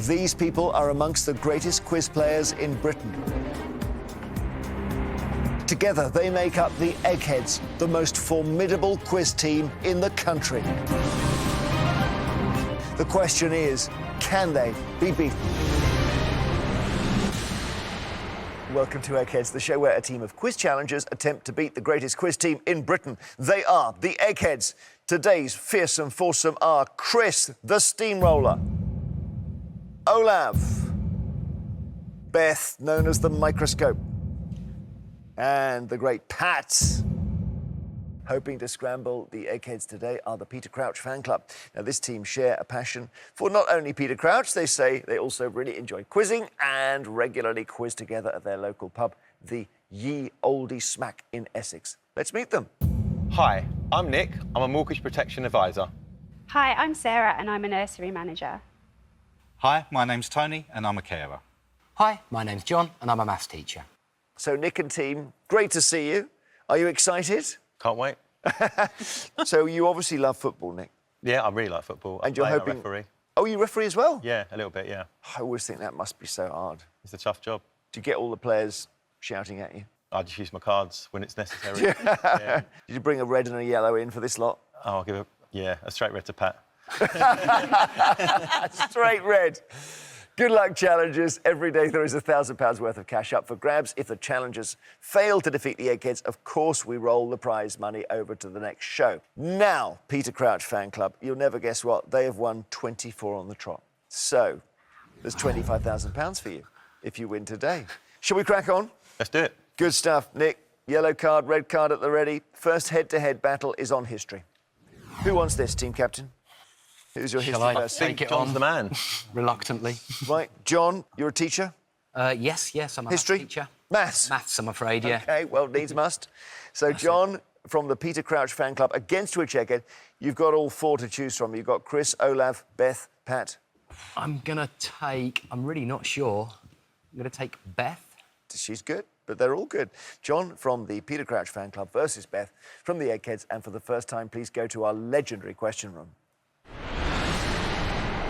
These people are amongst the greatest quiz players in Britain. Together, they make up the Eggheads, the most formidable quiz team in the country. The question is, can they be beaten? Welcome to Eggheads, the show where a team of quiz challengers attempt to beat the greatest quiz team in Britain. They are the Eggheads. Today's fearsome foursome are Chris, the Steamroller, Olav, Beth, known as the Microscope, and the great Pat. Hoping to scramble the Eggheads today are the Peter Crouch fan club. Now, this team share a passion for not only Peter Crouch, they say they also really enjoy quizzing and regularly quiz together at their local pub, the Ye Olde Smack in Essex. Let's meet them. Hi, I'm Nick. I'm a mortgage protection advisor. Hi, I'm Sarah and I'm a nursery manager. Hi, my name's Tony and I'm a carer. Hi, my name's John and I'm a maths teacher. So, Nick and team, great to see you. Are you excited? Can't wait. So, you obviously love football, Nick. Yeah, I really like football. And you're I play, hoping... I referee. Oh, you referee as well? Yeah, a little bit, yeah. I always think that must be so hard. It's a tough job. Do you get all the players shouting at you? I just use my cards when it's necessary. Yeah. Did you bring a red and a yellow in for this lot? Oh, I'll give a straight red to Pat. Straight red. Good luck, challengers. Every day there is £1,000 worth of cash up for grabs. If the challengers fail to defeat the Eggheads, of course we roll the prize money over to the next show. Now, Peter Crouch fan club, you'll never guess what, they have won 24 on the trot. So, there's £25,000 for you if you win today. Shall we crack on? Let's do it. Good stuff, Nick. Yellow card, red card at the ready. First head-to-head battle is on history. Who wants this, team captain? Who's your history person? Take it John's on the man. reluctantly. Right, John, you're a teacher? Yes, I'm a History? maths teacher. Maths? Maths, I'm afraid, yeah. OK, well, needs must. So, John, from the Peter Crouch fan club, against which Egghead, you've got all four to choose from. You've got Chris, Olav, Beth, Pat. I'm really not sure. I'm going to take Beth. She's good, but they're all good. John from the Peter Crouch fan club versus Beth from the Eggheads. And for the first time, please go to our legendary question room.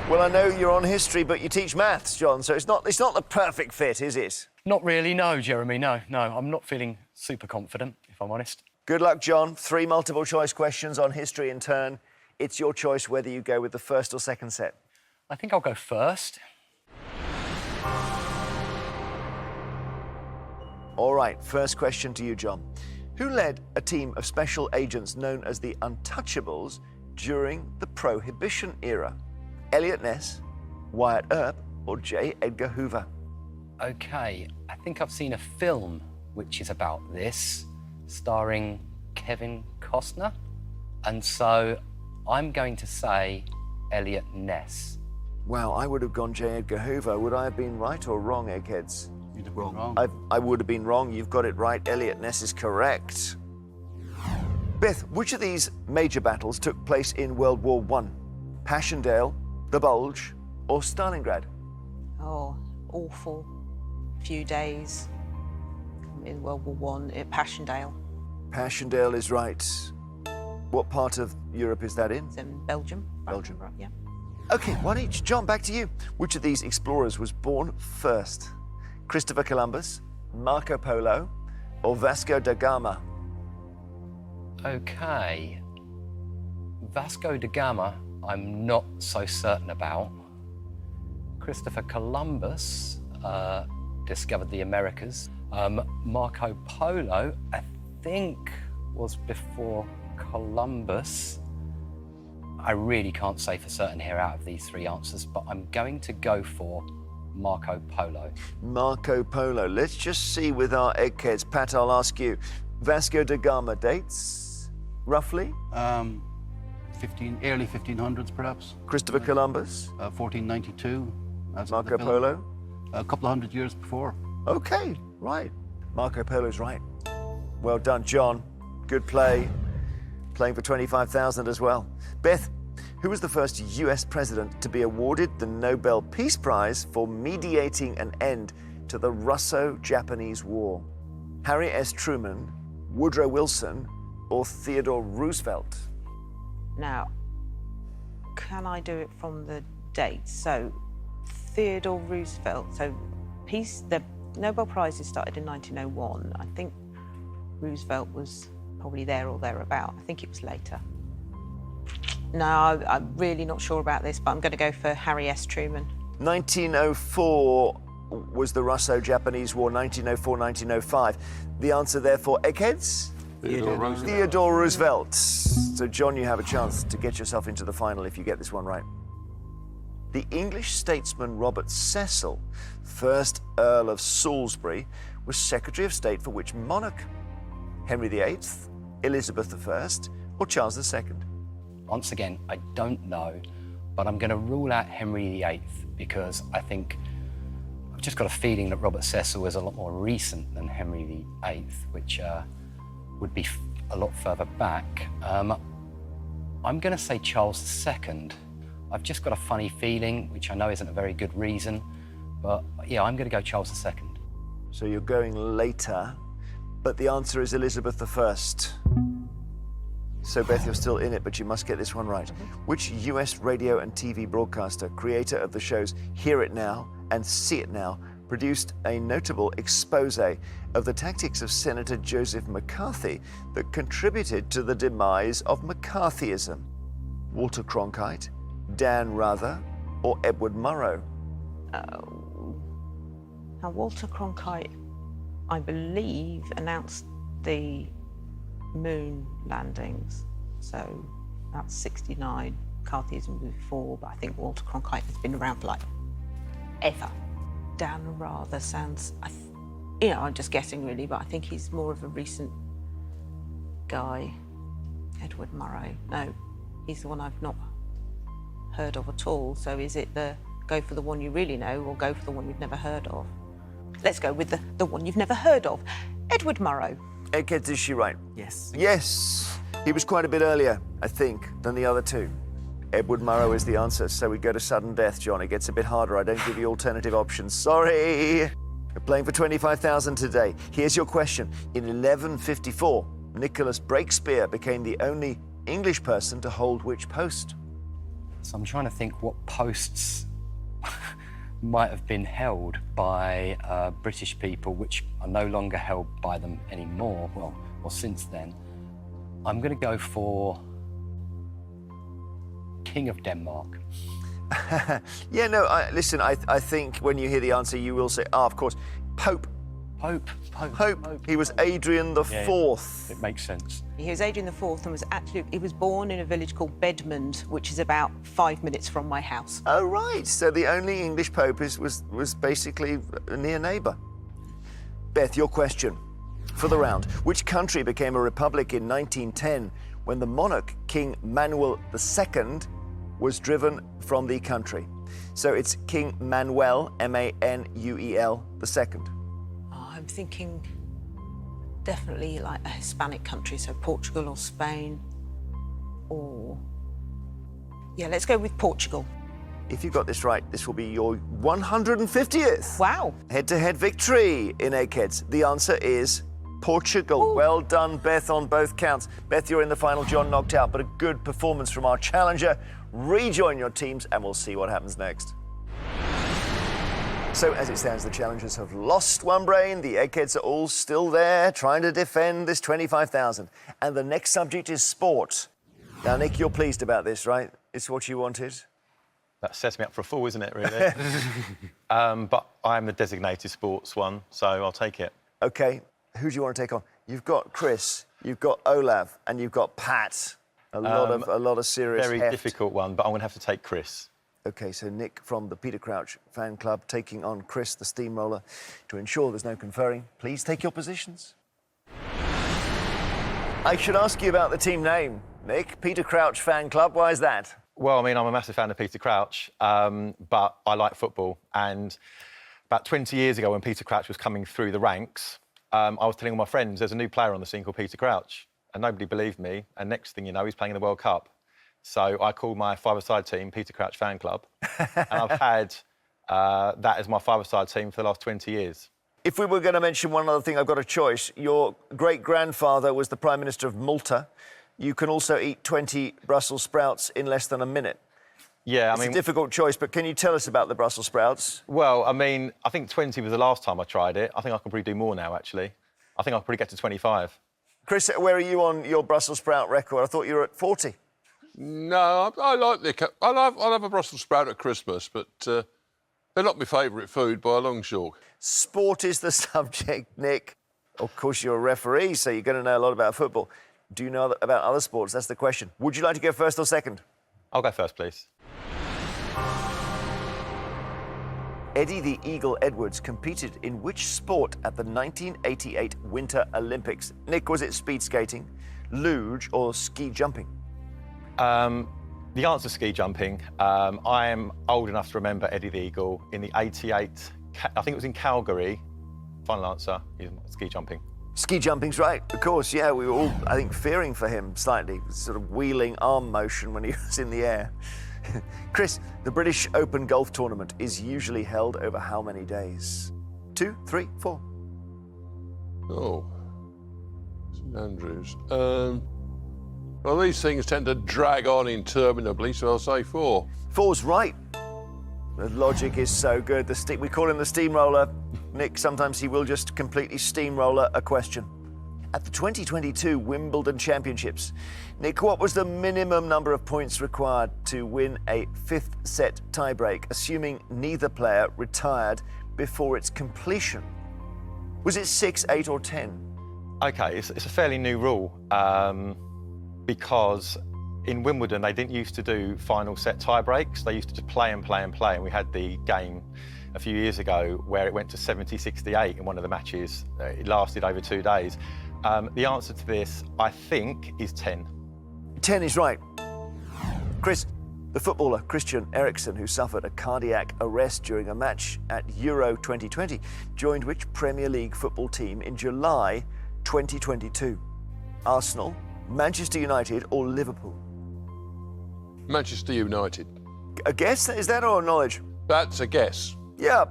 Well, I know you're on history, but you teach maths, John, so it's not the perfect fit, is it? Not really, no, Jeremy, no. I'm not feeling super confident, if I'm honest. Good luck, John. 3 multiple-choice questions on history in turn. It's your choice whether you go with the first or second set. I think I'll go first. All right, first question to you, John. Who led a team of special agents known as the Untouchables during the Prohibition era? Eliot Ness, Wyatt Earp, or J. Edgar Hoover? OK, I think I've seen a film which is about this, starring Kevin Costner. And so I'm going to say Eliot Ness. Wow, I would have gone J. Edgar Hoover. Would I have been right or wrong, Eggheads? You'd have been wrong. I would have been wrong. You've got it right. Eliot Ness is correct. Beth, which of these major battles took place in World War I? Passchendaele, the Bulge, or Stalingrad? Oh, awful few days in World War I at Passchendaele. Passchendaele is right. What part of Europe is that in? It's in Belgium. Belgium. Yeah. OK, one each. John, back to you. Which of these explorers was born first? Christopher Columbus, Marco Polo, or Vasco da Gama? OK. Vasco da Gama, I'm not so certain about. Christopher Columbus discovered the Americas. Marco Polo, I think, was before Columbus. I really can't say for certain here out of these three answers, but I'm going to go for Marco Polo. Marco Polo. Let's just see with our Eggheads. Pat, I'll ask you. Vasco da Gama dates, roughly? Early 1500s, perhaps. Christopher Columbus? 1492. That's Marco Polo? A couple of hundred years before. OK, right. Marco Polo's right. Well done, John. Good play. Playing for 25,000 as well. Beth, who was the first US president to be awarded the Nobel Peace Prize for mediating an end to the Russo-Japanese War? Harry S. Truman, Woodrow Wilson, or Theodore Roosevelt? Now, can I do it from the dates? So, Theodore Roosevelt. So the Nobel Prizes started in 1901. I think Roosevelt was probably there or thereabout. I think it was later. No, I'm really not sure about this, but I'm going to go for Harry S. Truman. 1904 was the Russo-Japanese War, 1904, 1905. The answer, therefore, Eggheads? Theodore Roosevelt. So, John, you have a chance to get yourself into the final if you get this one right. The English statesman Robert Cecil, 1st Earl of Salisbury, was Secretary of State for which monarch? Henry VIII, Elizabeth I, or Charles II? Once again, I don't know, but I'm going to rule out Henry VIII because I think I've just got a feeling that Robert Cecil is a lot more recent than Henry VIII, which would be a lot further back. I'm going to say Charles II. I've just got a funny feeling, which I know isn't a very good reason, but yeah, I'm going to go Charles II. So you're going later, but the answer is Elizabeth I. So, Beth, you're still in it, but you must get this one right. Which US radio and TV broadcaster, creator of the shows Hear It Now and See It Now, produced a notable expose of the tactics of Senator Joseph McCarthy that contributed to the demise of McCarthyism? Walter Cronkite, Dan Rather, or Edward Murrow? Now, Walter Cronkite, I believe, announced the moon landings. So that's 69. McCarthyism was before, but I think Walter Cronkite has been around for like ever. Dan Rather sounds, I'm just guessing really, but I think he's more of a recent guy. Edward Murrow, no, he's the one I've not heard of at all. So is it go for the one you really know or go for the one you've never heard of? Let's go with the one you've never heard of. Edward Murrow. Eggheads, is she right? Yes. Yes. He was quite a bit earlier, I think, than the other two. Edward Murrow is the answer, so we go to sudden death, John. It gets a bit harder. I don't give you alternative options. Sorry. You're playing for 25,000 today. Here's your question. In 1154, Nicholas Breakspere became the only English person to hold which post? So I'm trying to think what posts might have been held by British people, which are no longer held by them anymore, or since then. I'm going to go for King of Denmark. Yeah, no, listen, I think when you hear the answer, you will say, of course, Pope. Pope. He was Adrian the Fourth. It makes sense. He was Adrian IV and he was born in a village called Bedmond, which is about 5 minutes from my house. Oh, right. So the only English Pope was basically a near neighbour. Beth, your question for the round. Which country became a republic in 1910 when the monarch, King Manuel II, was driven from the country? So it's King Manuel, Manuel II. I'm thinking definitely like a Hispanic country, so Portugal or Spain, or... Yeah, let's go with Portugal. If you got this right, this will be your 150th. Wow. Head-to-head victory in Eggheads. The answer is Portugal. Ooh. Well done, Beth, on both counts. Beth, you're in the final. John knocked out, but a good performance from our challenger. Rejoin your teams, and we'll see what happens next. So, as it stands, the challengers have lost one brain. The Eggheads are all still there, trying to defend this 25,000. And the next subject is sport. Now, Nick, you're pleased about this, right? It's what you wanted. That sets me up for a fall, isn't it, really? But I'm the designated sports one, so I'll take it. OK. Who do you want to take on? You've got Chris, you've got Olav, and you've got Pat. A lot of serious Very heft. difficult one, but I'm going to have to take Chris. OK, so Nick from the Peter Crouch fan club taking on Chris, the steamroller. To ensure there's no conferring, please take your positions. I should ask you about the team name, Nick. Peter Crouch fan club, why is that? Well, I mean, I'm a massive fan of Peter Crouch, but I like football. And about 20 years ago, when Peter Crouch was coming through the ranks, I was telling all my friends there's a new player on the scene called Peter Crouch. And nobody believed me. And next thing you know, he's playing in the World Cup. So I called my five-a-side team Peter Crouch Fan Club. And I've had that as my five-a-side team for the last 20 years. If we were going to mention one other thing, I've got a choice. Your great-grandfather was the Prime Minister of Malta. You can also eat 20 Brussels sprouts in less than a minute. Yeah, It's a difficult choice, but can you tell us about the Brussels sprouts? well, I mean, I think 20 was the last time I tried it. I think I can probably do more now, actually. I think I'll probably get to 25. Chris, where are you on your Brussels sprout record? I thought you were at 40. No, I like the... I'll have a Brussels sprout at Christmas, but they're not my favourite food by a long shot. Sport is the subject, Nick. Of course, you're a referee, so you're going to know a lot about football. Do you know about other sports? That's the question. Would you like to go first or second? I'll go first, please. Eddie the Eagle Edwards competed in which sport at the 1988 Winter Olympics? Nick, was it speed skating, luge, or ski jumping? The answer is ski jumping. I am old enough to remember Eddie the Eagle in the 88, I think it was in Calgary. Final answer is ski jumping. Ski jumping's right, of course, yeah. We were all, I think, fearing for him slightly, sort of wheeling arm motion when he was in the air. Chris, the British Open golf tournament is usually held over how many days? 2, 3, 4? Oh, St Andrews. Well, these things tend to drag on interminably, so I'll say 4. 4's right. The logic is so good. We call him the steamroller. Nick, sometimes he will just completely steamroller a question. At the 2022 Wimbledon Championships, Nick, what was the minimum number of points required to win a 5th set tiebreak, assuming neither player retired before its completion? Was it 6, 8, or 10? OK, it's a fairly new rule because in Wimbledon, they didn't used to do final set tiebreaks. They used to just play and play and play. And we had the game a few years ago where it went to 70-68 in one of the matches. It lasted over 2 days. The answer to this, I think, is 10. 10 is right. Chris, the footballer Christian Eriksen, who suffered a cardiac arrest during a match at Euro 2020, joined which Premier League football team in July 2022? Arsenal, Manchester United, or Liverpool? Manchester United. A guess? Is that or knowledge? That's a guess. Yeah.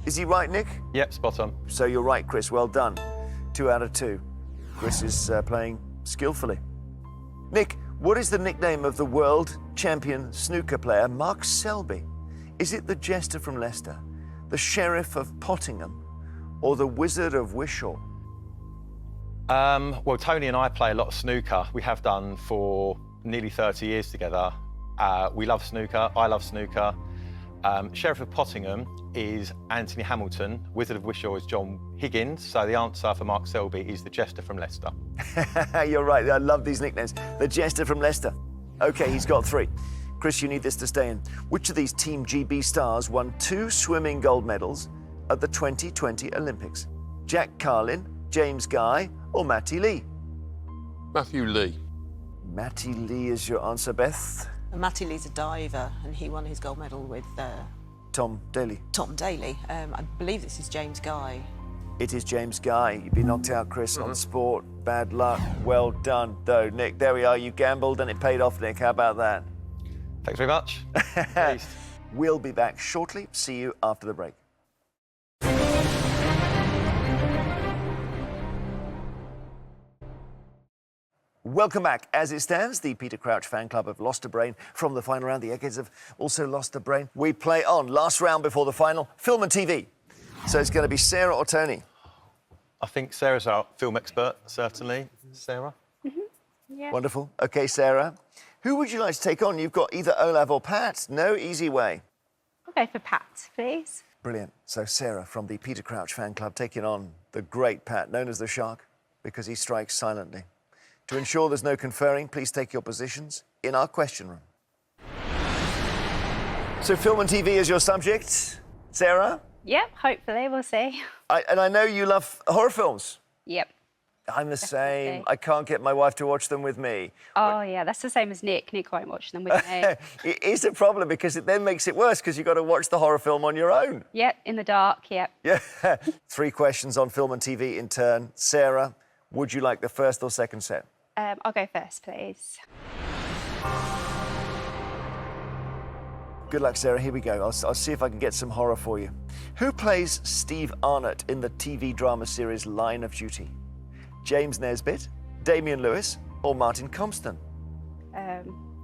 Is he right, Nick? Yep, spot on. So you're right, Chris. Well done. 2 out of 2. Chris is playing skillfully. Nick, what is the nickname of the world champion snooker player Mark Selby? Is it the Jester from Leicester, the Sheriff of Pottingham, or the Wizard of Wishaw? Well, Tony and I play a lot of snooker. We have done for nearly 30 years together. We love snooker. I love snooker. Sheriff of Pottingham is Anthony Hamilton. Wizard of Wishaw is John Higgins. So the answer for Mark Selby is the Jester from Leicester. You're right. I love these nicknames. The Jester from Leicester. OK, he's got 3. Chris, you need this to stay in. Which of these Team GB stars won 2 swimming gold medals at the 2020 Olympics? Jack Carlin, James Guy, or Matty Lee? Matthew Lee. Matty Lee is your answer, Beth. Matty Lee's a diver, and he won his gold medal with Tom Daly. Tom Daly. I believe this is James Guy. It is James Guy. You've been knocked out, Chris, on sport. Bad luck. Well done, though, Nick. There we are. You gambled and it paid off, Nick. How about that? Thanks very much. Pleased. We'll be back shortly. See you after the break. Welcome back. As it stands, the Peter Crouch fan club have lost a brain from the final round. The Eggheads have also lost a brain. We play on. Last round before the final, film and TV. So it's going to be Sarah or Tony? I think Sarah's our film expert, certainly. Sarah? Yeah. Wonderful. OK, Sarah. Who would you like to take on? You've got either Olav or Pat. No easy way. I'll go for Pat, please. Brilliant. So Sarah from the Peter Crouch fan club taking on the great Pat, known as the Shark, because he strikes silently. To ensure there's no conferring, please take your positions in our question room. So film and TV is your subject. Sarah? Yep, hopefully, we'll see. And I know you love horror films. Yep. I'm the same. Definitely. I can't get my wife to watch them with me. Oh, yeah, that's the same as Nick. Nick won't watch them with me. It is a problem because it then makes it worse because you've got to watch the horror film on your own. Yep, in the dark, yep. Yeah. 3 questions on film and TV in turn. Sarah, would you like the first or second set? I'll go first, please. Good luck, Sarah. Here we go. I'll see if I can get some horror for you. Who plays Steve Arnott in the TV drama series Line of Duty? James Nesbitt, Damian Lewis, or Martin Compston?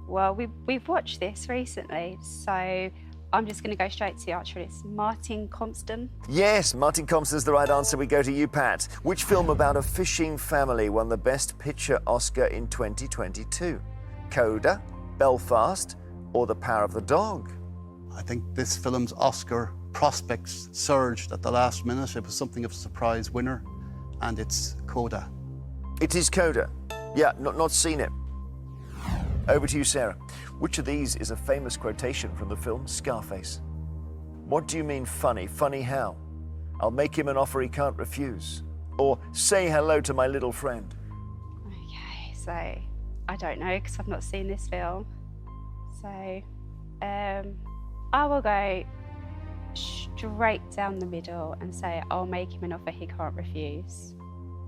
Well, we've watched this recently, so I'm just going to go straight to the answer. It's Martin Compston. Yes, Martin Compston's the right answer. We go to you, Pat. Which film about a fishing family won the Best Picture Oscar in 2022? Coda, Belfast, or The Power of the Dog? I think this film's Oscar prospects surged at the last minute. It was something of a surprise winner, and it's Coda. It is Coda. Yeah, not seen it. Over to you, Sarah. Which of these is a famous quotation from the film Scarface? What do you mean funny? Funny how? I'll make him an offer he can't refuse. Or say hello to my little friend. Okay, so I don't know because I've not seen this film. So I will go straight down the middle and say I'll make him an offer he can't refuse.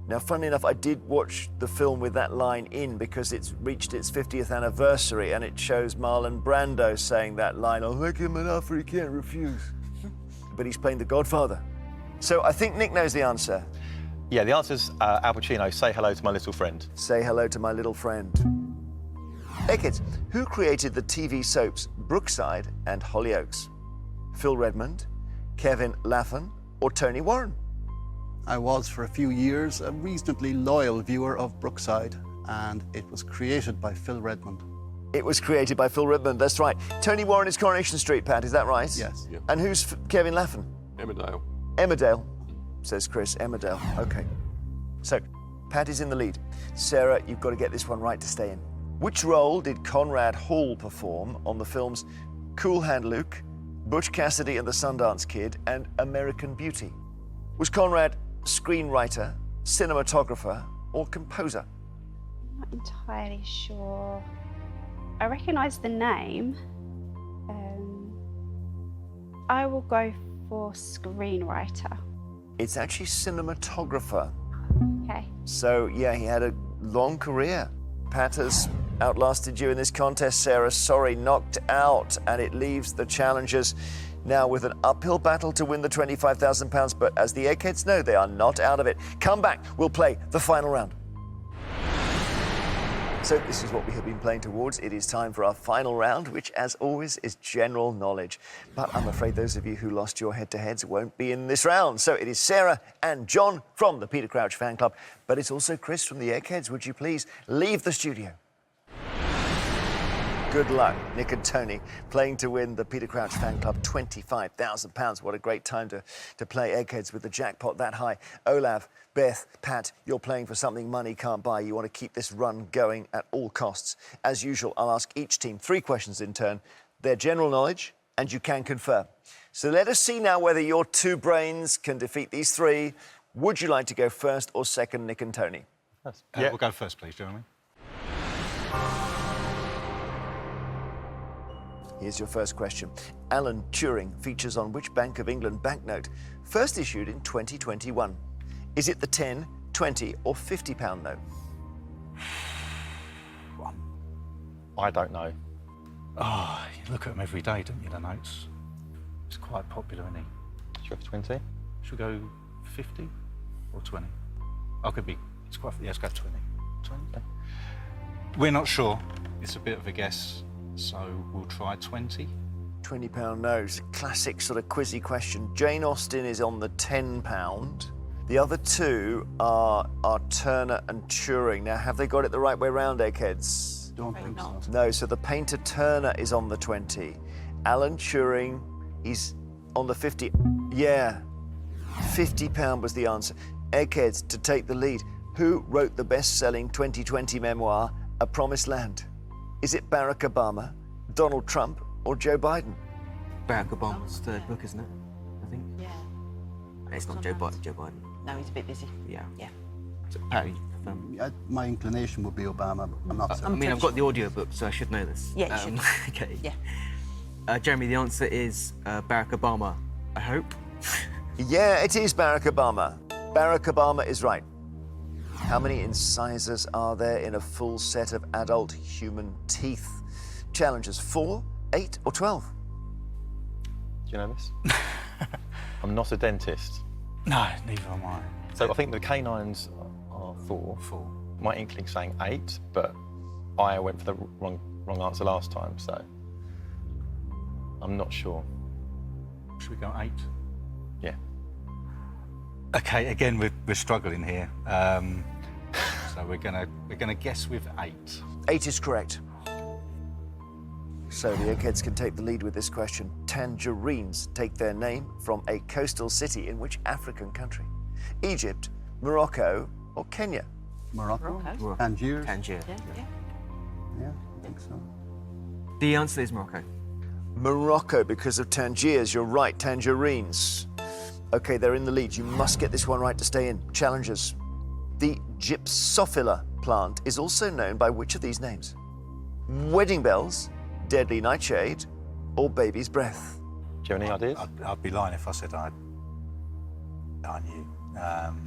Now, funnily enough, I did watch the film with that line in because it's reached its 50th anniversary and it shows Marlon Brando saying that line, I'll make him an offer he can't refuse. But he's playing the Godfather. So I think Nick knows the answer. Yeah, the answer's Al Pacino, Say Hello to My Little Friend. Say hello to my little friend. Eggheads, who created the TV soaps Brookside and Hollyoaks? Phil Redmond, Kevin Laffan, or Tony Warren? I was, for a few years, a reasonably loyal viewer of Brookside, and it was created by Phil Redmond. It was created by Phil Redmond, that's right. Tony Warren is Coronation Street, Pat, is that right? Yes. Yeah. And who's Kevin Laffan? Emmerdale. Emmerdale, says Chris. Emmerdale, okay. So, Pat is in the lead. Sarah, you've got to get this one right to stay in. Which role did Conrad Hall perform on the films Cool Hand Luke, Butch Cassidy and the Sundance Kid, and American Beauty? Was Conrad screenwriter, cinematographer, or composer? I'm not entirely sure. I recognise the name. I will go for screenwriter. It's actually cinematographer. Okay. So, yeah, he had a long career. Pat has outlasted you in this contest, Sarah. Sorry, knocked out. And it leaves the challengers now with an uphill battle to win the £25,000. But as the Eggheads know, they are not out of it. Come back, we'll play the final round. So this is what we have been playing towards. It is time for our final round, which, as always, is general knowledge. But I'm afraid those of you who lost your head-to-heads won't be in this round. So it is Sarah and John from the Peter Crouch fan club, but it's also Chris from the Eggheads. Would you please leave the studio? Good luck, Nick and Tony, playing to win the Peter Crouch fan club £25,000. What a great time to play Eggheads with the jackpot that high. Olav, Beth, Pat, you're playing for something money can't buy. You want to keep this run going at all costs. As usual, I'll ask each team 3 questions in turn. They're general knowledge, and you can confer. So let us see now whether your 2 brains can defeat these 3. Would you like to go first or second, Nick and Tony? Yeah. We'll go first, please, Jeremy. Here's your first question. Alan Turing features on which Bank of England banknote first issued in 2021? Is it the 10, 20 or £50 note? I don't know. Oh, you look at them every day, don't you, the notes? It's quite popular, isn't he? Should we go for 20? Should we go 50 or 20? I could be, it's quite, yeah, let's go 20. 20? Okay. We're not sure. It's a bit of a guess, so we'll try 20. £20 note, classic sort of quizzy question. Jane Austen is on the £10. The other 2 are Turner and Turing. Now, have they got it the right way round, Eggheads? Don't think so. No, so the painter Turner is on the 20. Alan Turing, he's on the 50. Yeah, £50 was the answer. Eggheads, to take the lead, who wrote the best-selling 2020 memoir, A Promised Land? Is it Barack Obama, Donald Trump, or Joe Biden? Barack Obama's 3rd book, isn't it? I think. Yeah. It's not Joe Biden. Joe Biden. No, he's a bit busy. Yeah. Yeah. So, Patty, My inclination would be Obama, but I'm not certain. I mean, I've got the audio book, so I should know this. Yeah, you should. Okay. Yeah. Jeremy, the answer is Barack Obama, I hope. Yeah, it is Barack Obama. Barack Obama is right. How many incisors are there in a full set of adult human teeth? Challenges 4, 8 or 12? Do you know this? I'm not a dentist. No, neither am I. So I think the canines are 4. 4. My inkling's saying 8, but I went for the wrong wrong answer last time, so I'm not sure. Should we go 8? Yeah. Okay, again, we're struggling here. So we're gonna guess with 8. 8 is correct. So the Eggheads can take the lead with this question. Tangerines take their name from a coastal city in which African country? Egypt, Morocco, or Kenya? Morocco? Morocco. Tangier? Tangier. Yeah, I think so. The answer is Morocco. Morocco, because of Tangiers. You're right, tangerines. Okay, they're in the lead. You must get this one right to stay in. Challengers. The gypsophila plant is also known by which of these names? Wedding bells, deadly nightshade, or baby's breath? Do you have any ideas? I'd be lying if I said I knew.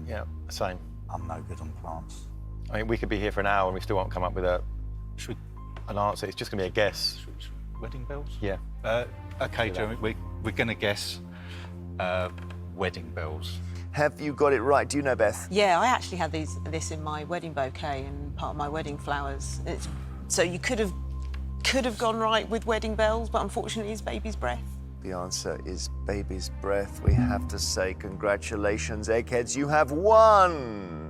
Yeah, same. I'm no good on plants. I mean, we could be here for an hour and we still won't come up with Should an answer. It's just going to be a guess. wedding bells? Yeah. Okay, Jeremy, we're going to guess wedding bells. Have you got it right? Do you know, Beth? Yeah, I actually had this in my wedding bouquet and part of my wedding flowers. So you could have gone right with wedding bells, but unfortunately it's baby's breath. The answer is baby's breath. We have to say congratulations, Eggheads. You have won.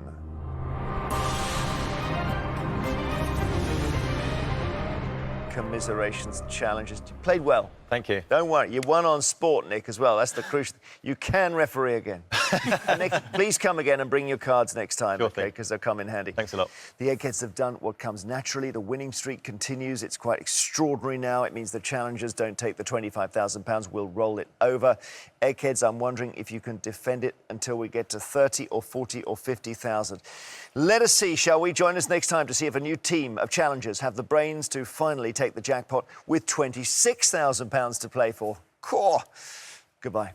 Commiserations, challenges. You played well. Thank you. Don't worry, you won on sport, Nick, as well. That's the crucial. You can referee again. Nick, please come again and bring your cards next time, Sure okay? thing. Because they'll come in handy. Thanks a lot. The Eggheads have done what comes naturally. The winning streak continues. It's quite extraordinary now. It means the challengers don't take the £25,000. We'll roll it over. Eggheads, I'm wondering if you can defend it until we get to 30 or 40 or 50,000. Let us see, shall we? Join us next time to see if a new team of challengers have the brains to finally take the jackpot with £26,000 to play for. Cool. Goodbye.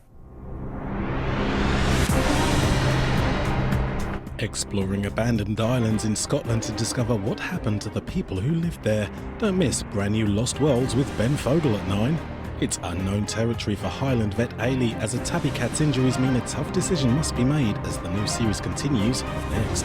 Exploring abandoned islands in Scotland to discover what happened to the people who lived there. Don't miss brand new Lost Worlds with Ben Fogle at 9. It's unknown territory for Highland vet Ailey as a tabby cat's injuries mean a tough decision must be made as the new series continues next.